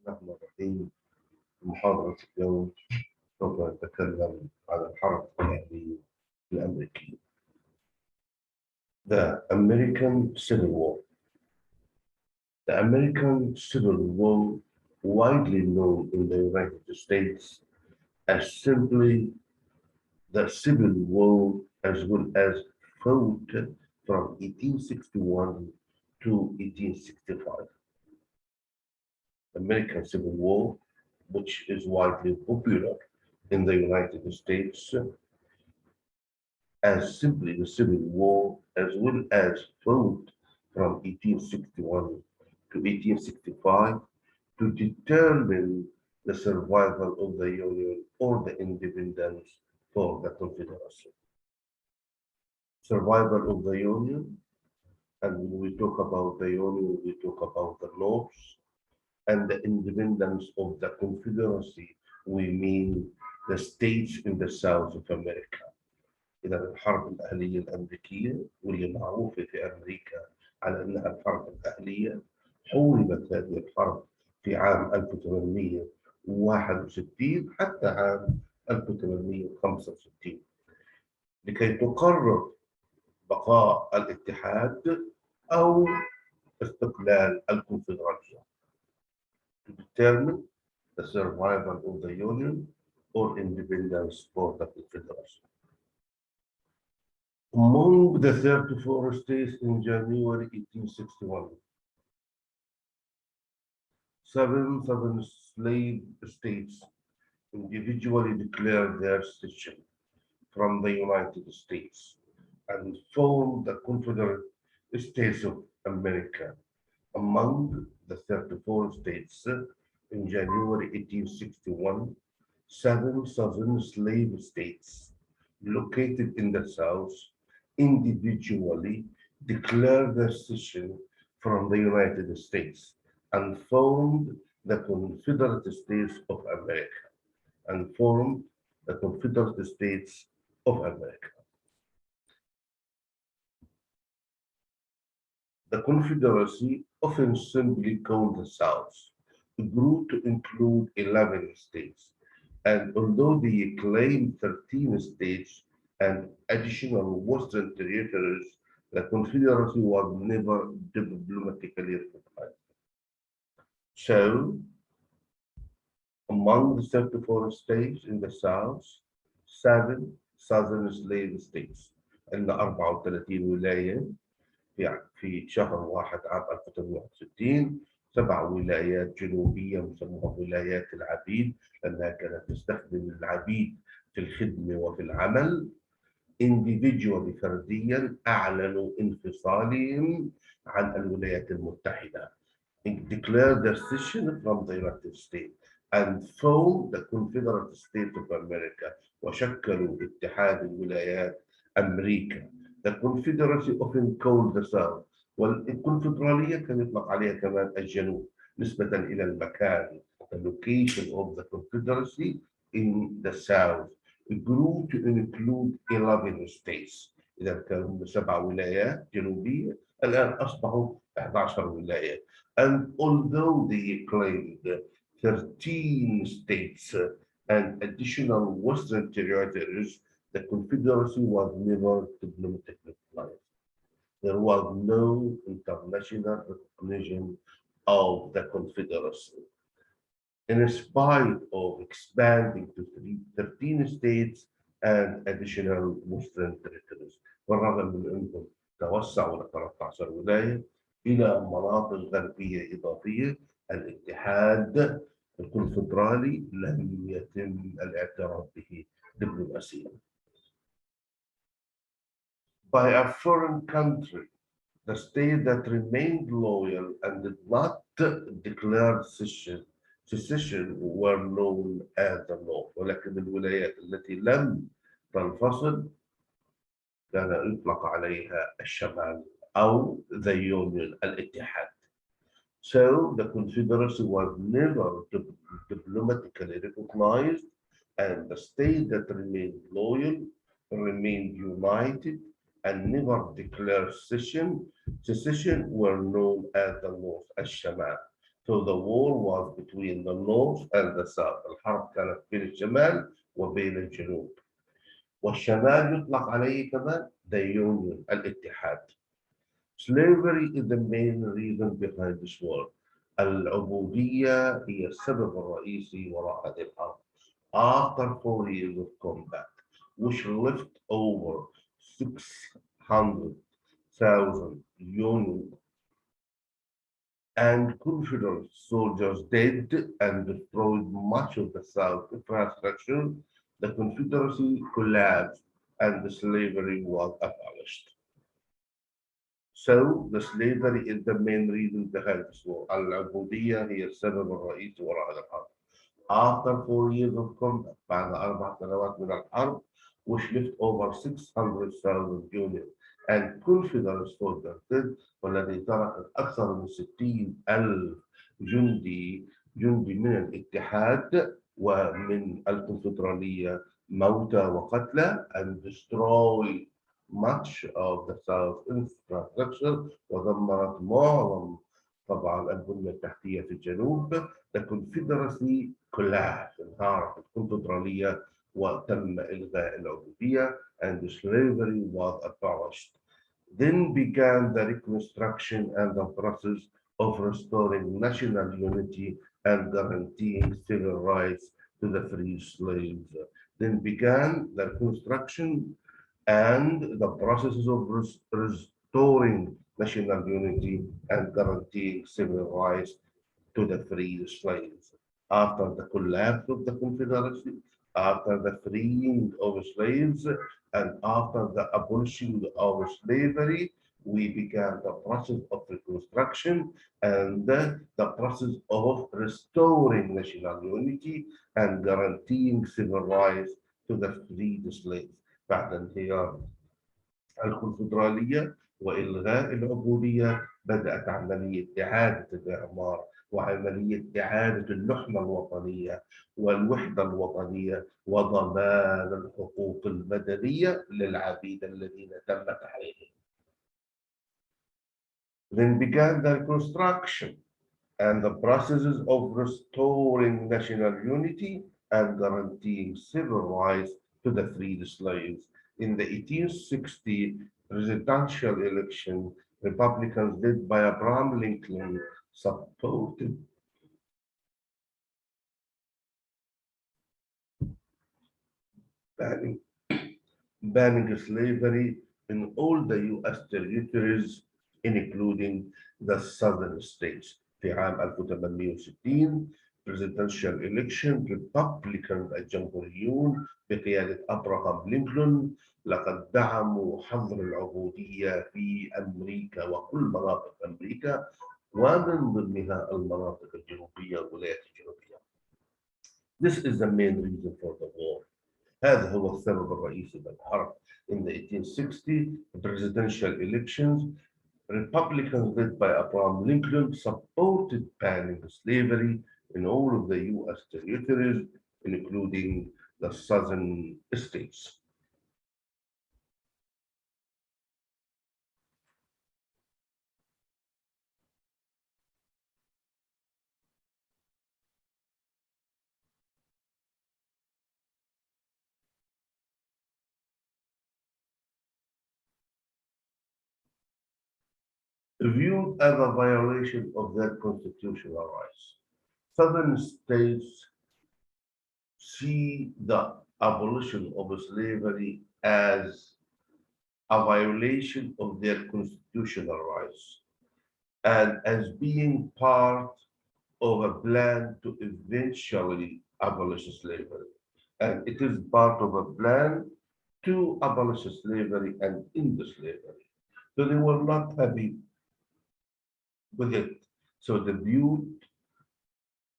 الرحمن الرحيم. محاضرة اليوم سوف نتكلم عن الحرب الأهلية الأمريكية. The American Civil War. The American Civil War, widely known in the United States as simply the Civil War, as well as fought from 1861 to 1865. American Civil War, which is widely popular in the United States as simply the Civil War, as well as fought from 1861 to 1865 to determine the survival of the Union or the independence for the Confederacy. Survival of the Union, and when we talk about the Union, we talk about the North, and the independence of the Confederacy, we mean the states in the South of America. إذا الحرب الأهلية الأمريكية واللي معروفة في أمريكا على أنها الحرب الأهلية، حولت هذه الحرب في عام 1861 حتى عام 1865 لكي تقرر بقاء الاتحاد أو استقلال الكونفدرالية. To determine the survival of the Union or independence for the Confederacy. Among the 34 states in January 1861, 7 southern slave states individually declared their secession from the United States and formed the Confederate States of America. Among the 34 states in January 1861, 7 southern slave states located in the South individually declared their secession from the United States and formed the Confederate States of America. The Confederacy, often simply called the South, grew to include 11 states, and although they claimed 13 states and additional Western territories, the Confederacy was never diplomatically recognized. So, among the 34 states in the South, 7 southern slave states, and 34 ولاية في شهر 1 عام 1861 7 ولايات جنوبية مسموها ولايات العبيد لأنها كانت تستخدم العبيد في الخدمة وفي العمل. individually فرديا أعلنوا انفصالهم عن الولايات المتحدة. declared their secession from the United States and formed the Confederate States of America وشكلوا اتحاد الولايات أمريكا. The Confederacy often called the South. والكونفدرالية كان يطلق عليها كمان الجنوب نسبة إلى المكان. The location of the Confederacy in the South grew to include 11 states. إذا كانوا 7 ولايات جنوبية الآن أصبحوا 11 ولاية. And although they claimed 13 states and additional Western territories, the Confederacy was never diplomatically recognized. There was no international recognition of the Confederacy. In spite of expanding to 13 states and additional Western territories. بالرغم من أنهم توسعوا ل 13 ولاية إلى مناطق غربية إضافية، الاتحاد الكونفدرالي لم يتم الاعتراف به دبلوماسيا. By a foreign country, the state that remained loyal and did not declare secession were known as the North. ولكن الولايات التي لم تنفصل كان يطلق عليها الشمال أو the Union الاتحاد. So the Confederacy was never diplomatically recognized, and the states that remained loyal remained united and never declared secession were known as the North الشمال. So the war was between the North and the South. الحرب كانت بين الشمال وبين الجنوب. والشمال يطلق عليه كمان the Union الاتحاد. Slavery is the main reason behind this war. العبودية هي السبب الرئيسي وراء هذه الحرب. After 4 years of combat, which left over 600,000 Union and Confederate soldiers dead and destroyed much of the South infrastructure, the Confederacy collapsed and the slavery was abolished. So the slavery is the main reason behind this war. العبودية هي السبب الرئيسي وراء هذا الحرب. After 4 years of combat, بعد 4 سنوات من الحرب, which left over 600,000 Union and Confederate soldiers dead, والذي ترك أكثر من 60,000 جندي من الاتحاد ومن الكونفدرالية موتى وقتلى and destroyed much of the South infrastructure ودمرت معظم طبعا البنية التحتية في الجنوب. The Confederacy collapsed انهارت الكونفدرالية وتم إلغاء العبودية and the slavery was abolished. Then began the Reconstruction and the process of restoring national unity and guaranteeing civil rights to the free slaves. Then began the Reconstruction and the processes of restoring national unity and guaranteeing civil rights to the free slaves. After the collapse of the Confederacy, after the freeing of slaves, and after the abolishing of slavery, we began the process of reconstruction and the process of restoring national unity and guaranteeing civil rights to the freed slaves. بعد انهيار الكونفدرالية وإلغاء العبودية بدأت عملية إعادة الإعمار وعملية إعادة اللحمة الوطنية والوحدة الوطنية وضمان الحقوق المدنية للعبيد الذين تم تحريرهم. Then began the reconstruction and the processes of restoring national unity and guaranteeing civil rights to the freed slaves. In the 1860 presidential election, Republicans led by Abraham Lincoln supported banning slavery in all the U.S. territories, including the southern states. في عام 1860 presidential election Republicans الجمهوريون بقيادة أبراهام لينكولن لقد دعموا حظر العبودية في أمريكا وكل مناطق أمريكا ومن ضمنها المناطق الجنوبية والولايات الجنوبية. This is the main reason for the war. هذا هو السبب الرئيسي للحرب. In the 1860 presidential elections, Republicans led by Abraham Lincoln supported banning slavery in all of the U.S. territories, including the southern states. Viewed as a violation of their constitutional rights. Southern states see the abolition of slavery as a violation of their constitutional rights and as being part of a plan to eventually abolish slavery. And it is part of a plan to abolish slavery and end slavery. So they were not happy with it. So they viewed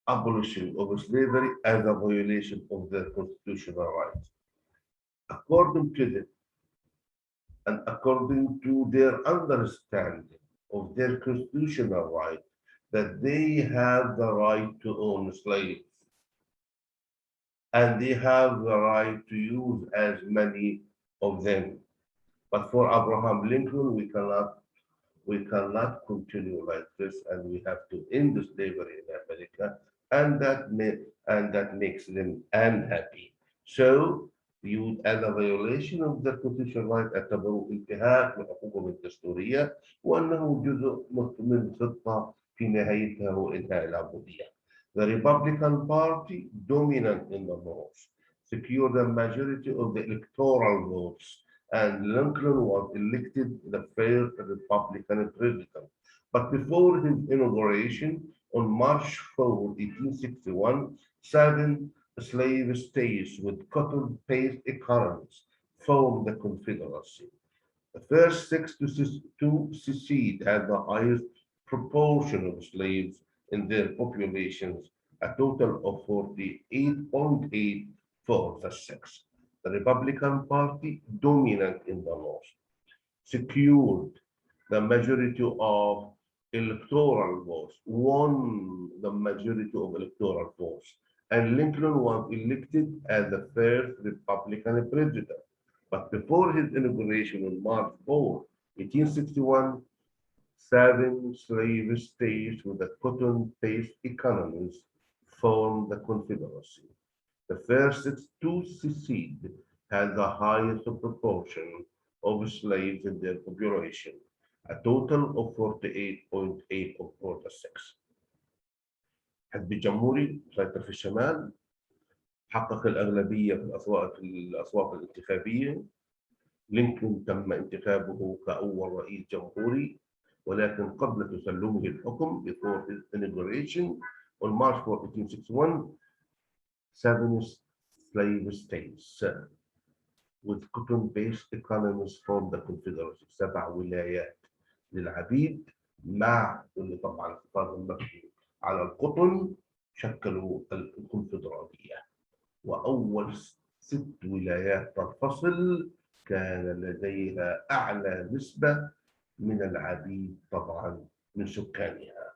abolition of slavery as a violation of their constitutional rights. According to them, and according to their understanding of their constitutional right, that they have the right to own slaves and they have the right to use as many of them. But for Abraham Lincoln, we cannot we cannot continue like this, and we have to end slavery in America, and that makes them unhappy. So viewed as a violation of the constitutional right اعتبروه انتهاك لحقوقهم الدستورية وأنه جزء من خطة في نهايتها هو إنهاء العبودية. The Republican Party, dominant in the North, secured a majority of the electoral votes, and Lincoln was elected the first Republican president. But before his inauguration on March 4, 1861, 7 slave states with cotton-based economies formed the Confederacy. The first six to secede had the highest proportion of slaves in their populations, a total of 48.8 for the six. The Republican Party, dominant in the North, secured the majority of electoral votes, won the majority of electoral votes, and Lincoln was elected as the first Republican president. But before his inauguration on March 4, 1861, 7 slave states with the cotton-based economies formed the Confederacy. The first six to secede had the highest proportion of slaves in their population, a total of 48.8 of all the six. حزب الجمهوري سيطر في الشمال، حقق الأغلبية في الأصوات الانتخابية. لينكولن تم انتخابه كأول رئيس جمهوري، ولكن قبل تسلمه الحكم before his inauguration on March 4, 1861, 7 slave states with cotton-based economies formed the Confederacy. 7 ولايات للعبيد مع اللي طبعا الحفاظ المبني على القطن شكلوا الكونفدرالية. وأول 6 ولايات تنفصل كان لديها أعلى نسبة من العبيد طبعا من سكانها.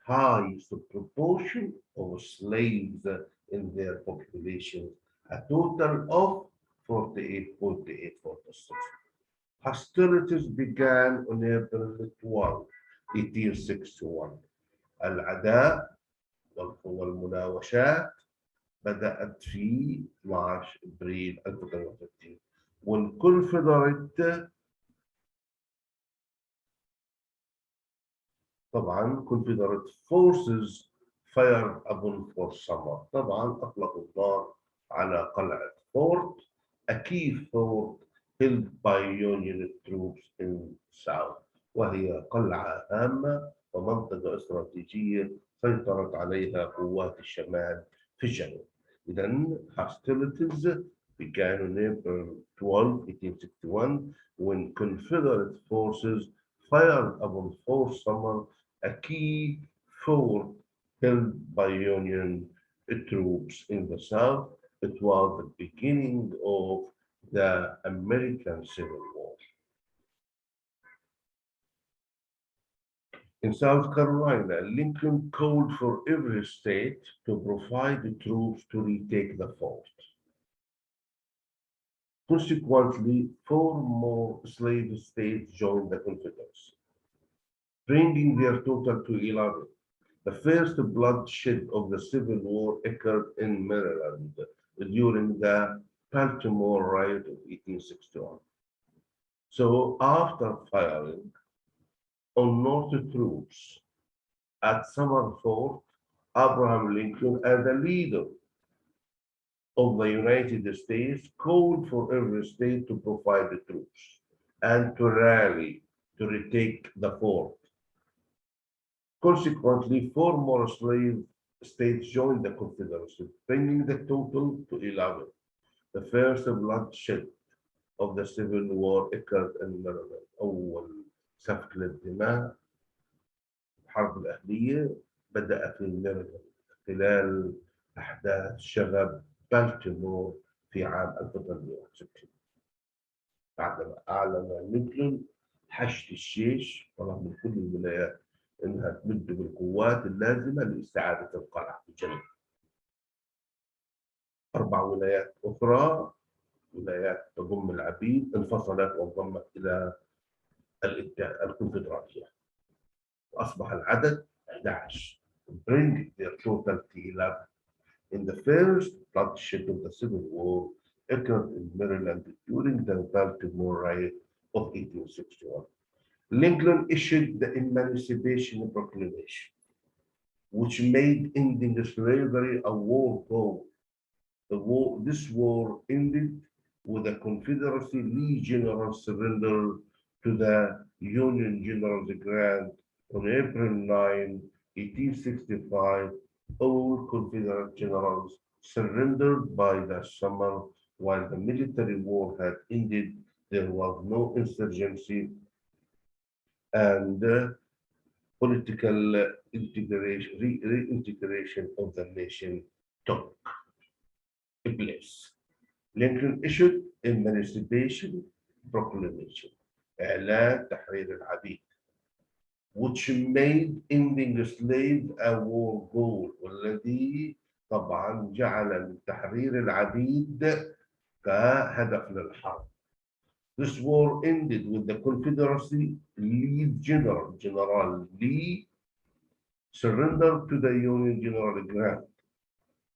Highest proportion of slaves in their population, a total of 48.846. Hostilities began on April 12, 1861. العداء والمناوشات بدأت في 12 أبريل 1860 والكونفدريت طبعا Confederate forces fired upon Fort Sumter. طبعا أطلقوا النار على قلعة فورت، a key fort held by Union troops in South، وهي قلعة هامة ومنطقة استراتيجية سيطرت عليها قوات الشمال في الجنوب. إذن hostilities began on April 12, 1861 when Confederate forces fired upon Fort Sumter, a key fort held by Union troops in the South. It was the beginning of the American Civil War. In South Carolina, Lincoln called for every state to provide the troops to retake the fort. Consequently, 4 more slave states joined the Confederacy, bringing their total to 11. The first bloodshed of the Civil War occurred in Maryland during the Baltimore riot of 1861. So after firing on Northern troops at Sumter Fort, Abraham Lincoln, as the leader of the United States, called for every state to provide the troops and to rally to retake the fort. Consequently, 4 more slave states joined the Confederacy, bringing the total to 11. The first bloodshed of the Civil War occurred in Maryland. أول سفك للدماء الحرب الأهلية بدأ في ميرلاند خلال أحداث شغب بالتيمور في عام 1861. بعدما أعلن لينكولن حشد الجيش طلب من كل الولايات إنها تمد بالقوات اللازمة لاستعادة القلعة في الجنوب. 4 ولايات أخرى، ولايات تضم العبيد، انفصلت وانضمت إلى الكونفدرالية، وأصبح العدد 11 bring their total to 11. In the first bloodshed of the Civil War occurred in Maryland during the Baltimore riot of 1861. Lincoln issued the Emancipation Proclamation, which made ending slavery a war goal. This war ended with the Confederacy Lee General surrender to the Union General's grant on April 9, 1865. All Confederate generals surrendered by the summer. While the military war had ended, there was no insurgency, and political reintegration of the nation took place. Lincoln issued Emancipation Proclamation, إعلان تحرير العبيد, which made ending slave a war goal, والذي طبعا جعل من تحرير العبيد كهدف للحرب. This war ended with the Confederacy lead General Lee, surrendered to the Union General Grant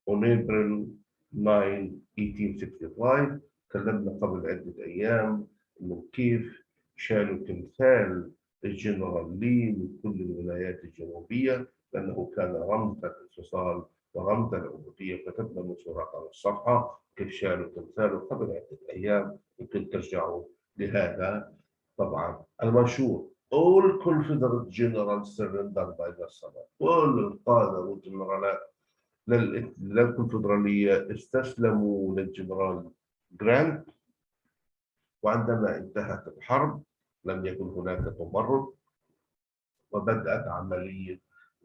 on April 9, 1865. تكلمنا قبل عدة أيام إنه كيف شالوا تمثال الجنرال لي من كل الولايات الجنوبية لأنه كان رمز الانفصال ورمز العبودية. كتبنا منشورات على الصفحة كيف شالوا تمثاله قبل عدة أيام، يمكن ترجعوا لهذا. طبعا المنشور all Confederate generals surrendered by the summer. كل القادة والجنرالات للكونفدرالية استسلموا للجنرال جرانت، وعندما انتهت الحرب لم يكن هناك تمرد، وبدأت عملية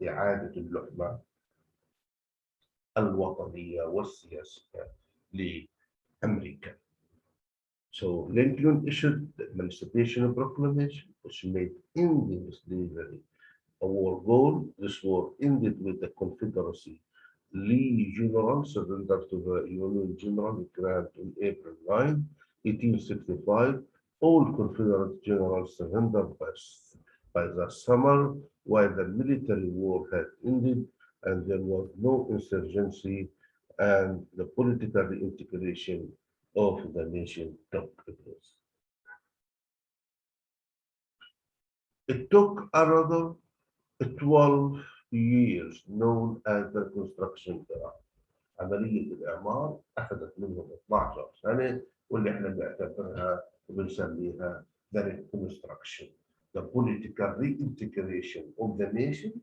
إعادة اللحمة الوطنية والسياسية لأمريكا. So Lincoln issued the Emancipation Proclamation, which made ending slavery a war goal. This war ended with the Confederacy Lee General surrendered to the Union General Grant on April 9, 1865. All Confederate generals surrendered by the summer, while the military war had ended and there was no insurgency, and the political reintegration of the nation took place. It took another 12 years, known as the Reconstruction era. عملية الإعمار أخذت منهم 12 سنة، واللي احنا بنعتبرها وبنسميها the Reconstruction. The political reintegration of the nation,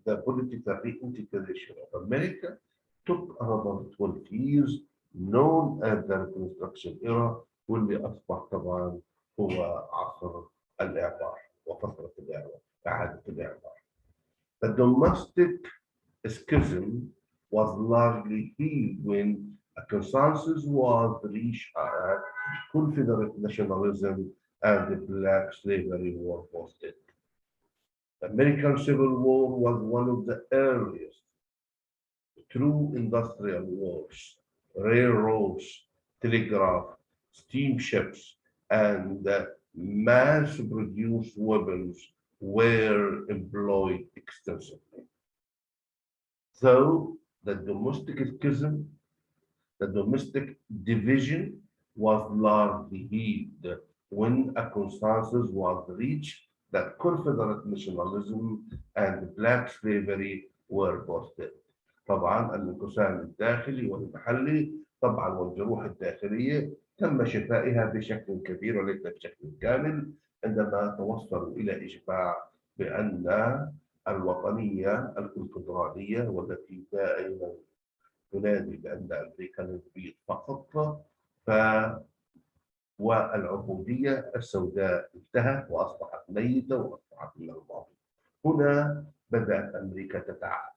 the political reintegration of America took another 12 years, known as the Reconstruction era, واللي أصبح طبعا هو عصر الإعمار وفترة الإعمار، إعادة الإعمار. The domestic schism was largely healed when a consensus was reached at Confederate nationalism and black slavery were posted. The American Civil War was one of the earliest true industrial wars. Railroads, telegraph, steamships, and mass-produced weapons were employed extensively. So the domestic schism, the domestic division was largely healed when a consensus was reached that Confederate nationalism and black slavery were posted. طبعا الانقسام الداخلي والمحلي طبعا والجروح الداخلية تم شفائها بشكل كبير وليس بشكل كامل عندما توصلوا إلى إجماع بأن الوطنية الكونفدرالية، والتي دائما تنادي بأن أمريكا البيض فقط، والعبودية السوداء انتهت وأصبحت ميتة وأصبحت من الماضي. هنا بدأت أمريكا تتعافى.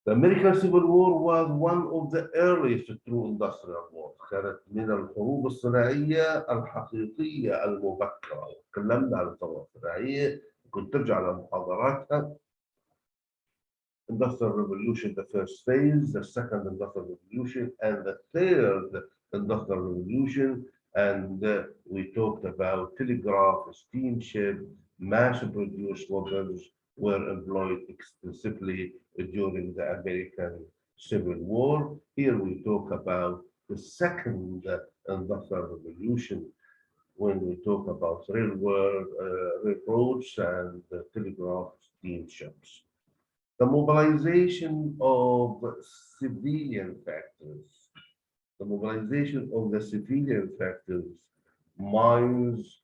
The American Civil War was one of the earliest true industrial wars. كانت من الحروب الصناعية الحقيقية المبكرة. تكلمنا عن الثورة الصناعية، كنت ترجع لمحاضراتها. Industrial Revolution, the first phase, the second Industrial Revolution, and the third Industrial Revolution. and we talked about telegraph, steamship, mass-produced weapons were employed extensively during the American Civil War. Here we talk about the second industrial revolution when we talk about railroads and telegraph steamships. The mobilization of civilian factors. The mobilization of the civilian factors, mines,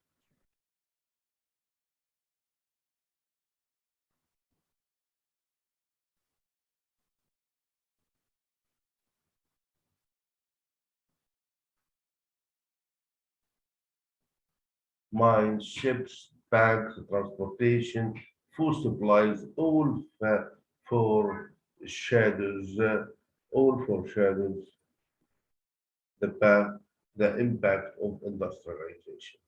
ships, banks, transportation, food supplies, for shadows, all foreshadows the path, the impact of industrialization.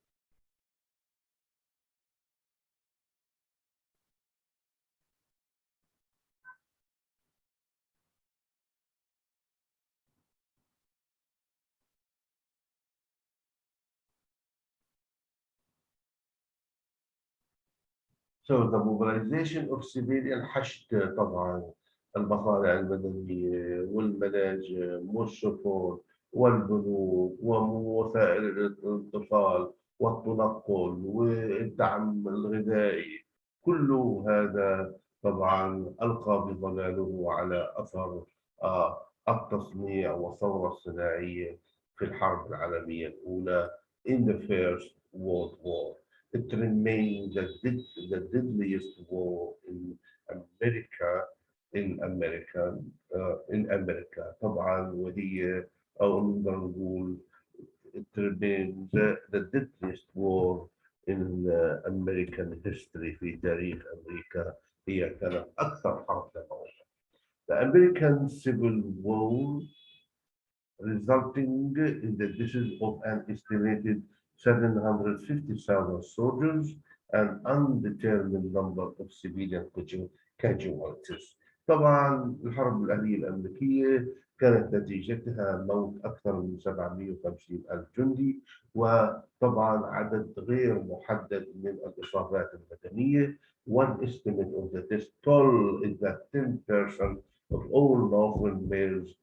So the mobilization of civilian حشد طبعا المصانع المدنية والمناجم والسفن والبنوك ووسائل الاتصال والتنقل والدعم الغذائي كل هذا طبعا ألقى بظلاله على أثر التصنيع والثورة الصناعية في الحرب العالمية الأولى in the First World War. It remains the deadliest war in America in America طبعا وهي أو نقدر نقول it remains the deadliest war in American history في تاريخ أمريكا هي كانت أكثر حرب دموية. The American Civil War resulting in the deaths of an estimated 750,000 soldiers and undetermined number of civilian casualties. طبعا الحرب الأهلية الأمريكية كانت نتيجتها موت أكثر من 750 ألف جندي وطبعا عدد غير محدد من الإصابات المدنية. One estimate of the death toll is that 10% of all northern males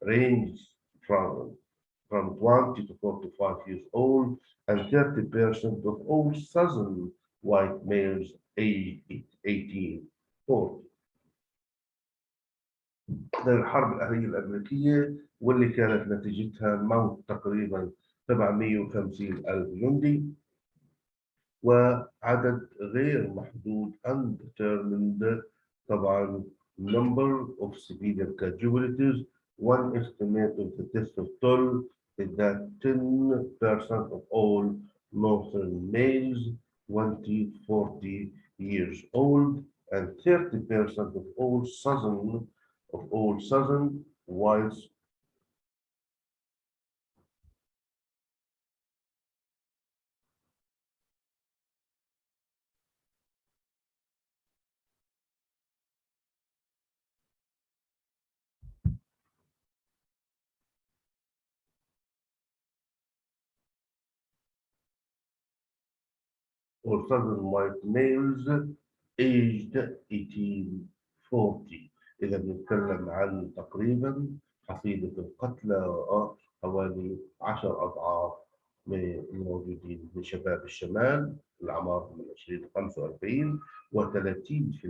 range from 20 to 45 years old, and 30% of all southern white males aged 18 40. الحرب الأهلية الأمريكية واللي كانت نتيجتها موت تقريبا 750 ألف جندي وعدد غير محدود undetermined طبعا number of civilian casualties. One estimate of the death toll is that 10% of all northern males 20 40 years old and 30% of all southern whites or southern white males aged 18 40. إذا بنتكلم عن تقريبا حصيلة القتلى حوالي 10 أضعاف من الموجودين من شباب الشمال الأعمار من 20 ل 45 و30%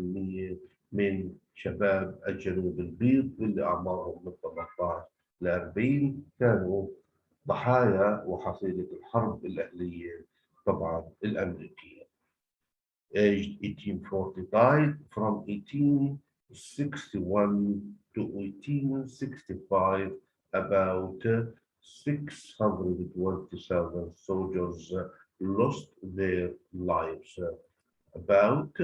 من شباب الجنوب البيض اللي أعمارهم من 18 ل 40 كانوا ضحايا وحصيلة الحرب الأهلية طبعا الأمريكية. Aged 1840 died from 1861 to 1865 about 620,000 soldiers lost their lives. About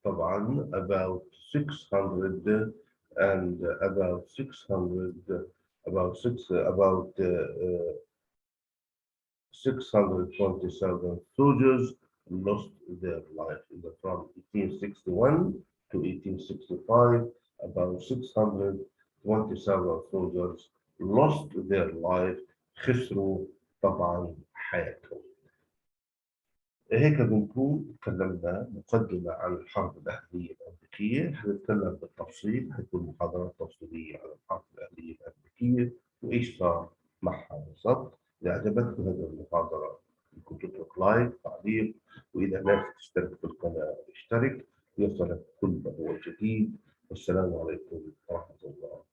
طبعا about 600 and about 600 about 620,000 soldiers lost their life from 1861 to 1865. About 600 27 soldiers lost their life. خسروا طبعا حياتهم. هيك بنكون تكلمنا مقدمة عن الحرب الأهلية الأمريكية. هنتكلم بالتفصيل، هتكون محاضرات تفصيلية عن الحرب الأهلية الأمريكية وإيش صار معها بالضبط. إذا عجبتكم هذه المحاضرة ممكن تترك لايك تعليق، وإذا ما تشترك في القناة اشترك ليصلك كل ما هو جديد. والسلام عليكم ورحمة الله.